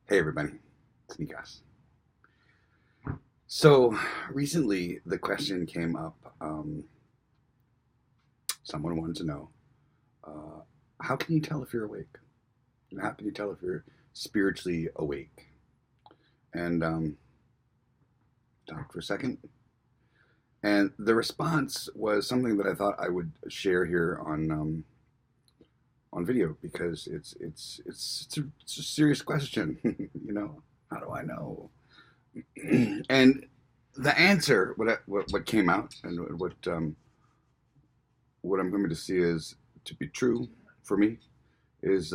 Hey everybody, it's Nikas. So recently the question came up. Someone wanted to know, uh, how can you tell if you're awake? And how can you tell if you're spiritually awake? And talked for a second. And the response was something that I thought I would share here on video because it's a serious question. How do I know? And the answer, what came out, and what I'm going to see is to be true for me is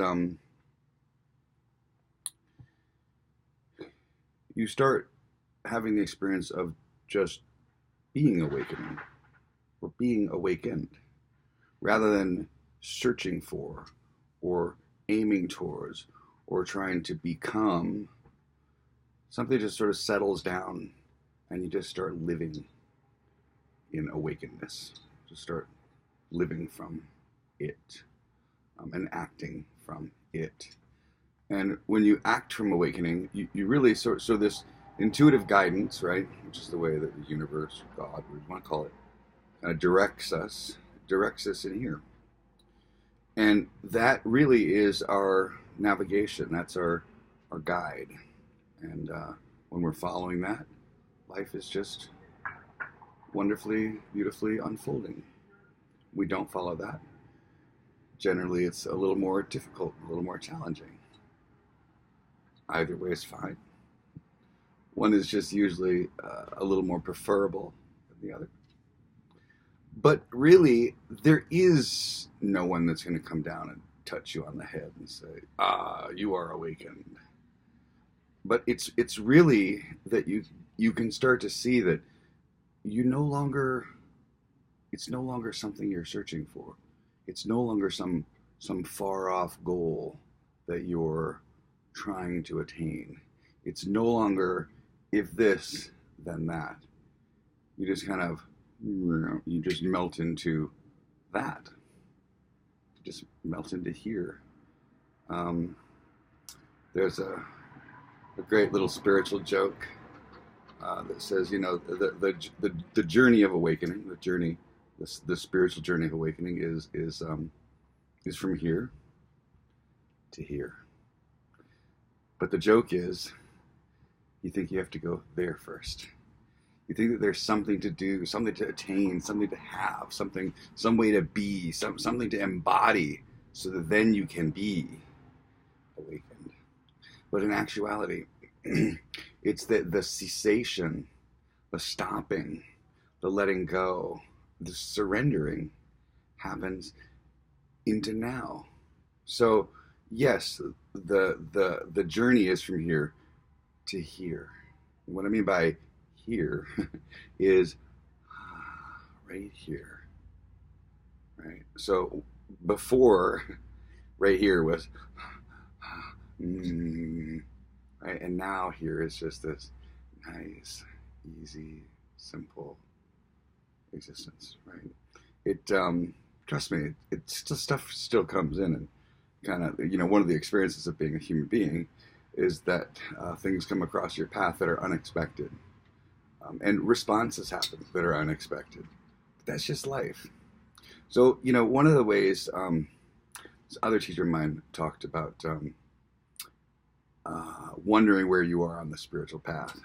you start having the experience of just being awakening or being awakened rather than searching for or aiming towards or trying to become. Something just sort of settles down and you just start living in awakenedness. Just start living from it, and acting from it. And when you act from awakening, you really so this intuitive guidance, right, which is the way that the universe, God, whatever you want to call it, directs us in here. And that really is our navigation. That's our guide. And when we're following that, life is just wonderfully, beautifully unfolding. We don't follow that. Generally, it's a little more difficult, a little more challenging. Either way is fine. One is just usually a little more preferable than the other. But really, there is no one that's going to come down and touch you on the head and say, you are awakened. But it's really that you can start to see that you no longer it's no longer something you're searching for. It's no longer some far off goal that you're trying to attain. It's no longer if this then that. You just kind of you just melt into that. You just melt into here. Um, there's a great little spiritual joke that says, the journey of awakening, the spiritual journey of awakening is from here to here. But the joke is, you think you have to go there first. You think that there's something to do, something to attain, something to have, some way to be, something to embody, so that then you can be awakened. But in actuality, it's the cessation, the stopping, the letting go, the surrendering happens into now. So yes, the journey is from here to here. What I mean by here is right here, right? So before, right here was right, and now here is just this nice, easy, simple existence, right? It trust me, it still stuff still comes in, and kind of, one of the experiences of being a human being is that things come across your path that are unexpected, and responses happen that are unexpected. But that's just life. So one of the ways, this other teacher of mine talked about wondering where you are on the spiritual path.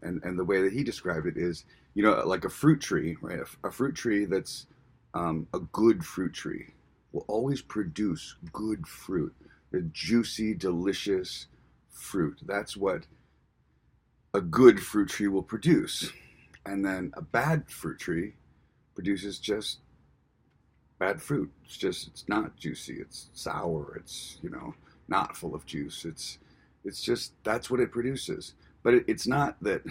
And the way that he described it is, like a fruit tree, right? A fruit tree that's a good fruit tree will always produce good fruit, the juicy, delicious fruit. That's what a good fruit tree will produce. And then a bad fruit tree produces just bad fruit. It's not juicy. It's sour. It's, not full of juice. It's just, that's what it produces. But it's not that,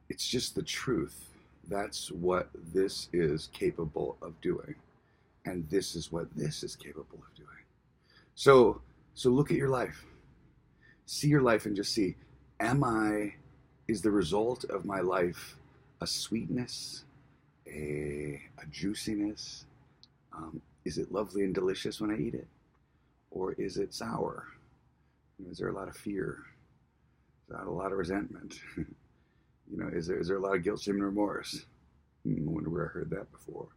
it's just the truth. That's what this is capable of doing. And this is what this is capable of doing. So look at your life. See your life and just see, is the result of my life a sweetness, a juiciness? Is it lovely and delicious when I eat it? Or is it sour? Is there a lot of fear? Is there a lot of resentment? Is there a lot of guilt, shame, and remorse? I wonder where I heard that before.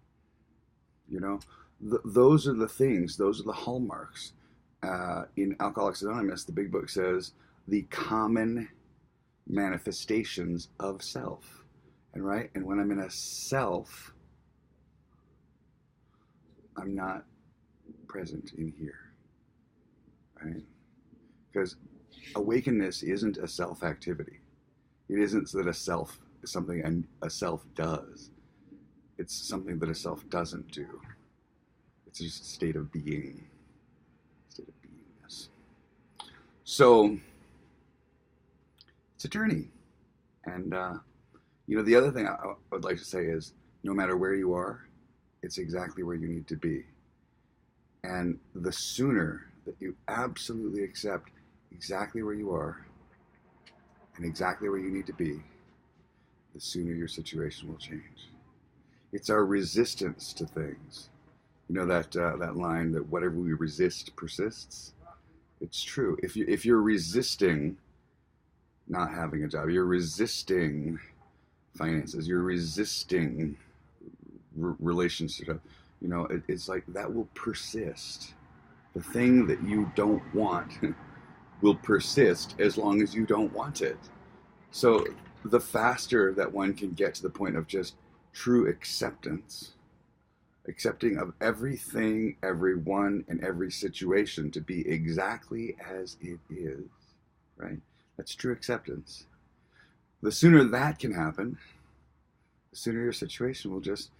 Those are the things. Those are the hallmarks. In Alcoholics Anonymous, the big book says the common manifestations of self. And when I'm in a self, I'm not present in here, right? Because awakeness isn't a self activity. It isn't that a self is something a self does. It's something that a self doesn't do. It's just a state of being, state of beingness. So it's a journey. And, the other thing I would like to say is no matter where you are, it's exactly where you need to be. And the sooner that you absolutely accept exactly where you are and exactly where you need to be, the sooner your situation will change. It's our resistance to things. That line that whatever we resist persists. It's true. If you're resisting not having a job, you're resisting finances, you're resisting relationships, it's like that will persist. The thing that you don't want will persist as long as you don't want it. So the faster that one can get to the point of just true acceptance, accepting of everything, everyone, and every situation to be exactly as it is, right? That's true acceptance. The sooner that can happen, the sooner your situation will just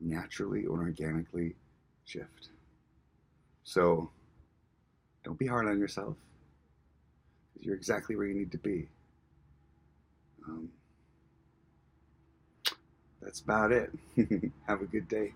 naturally or organically shift. So don't be hard on yourself. You're exactly where you need to be. That's about it. Have a good day.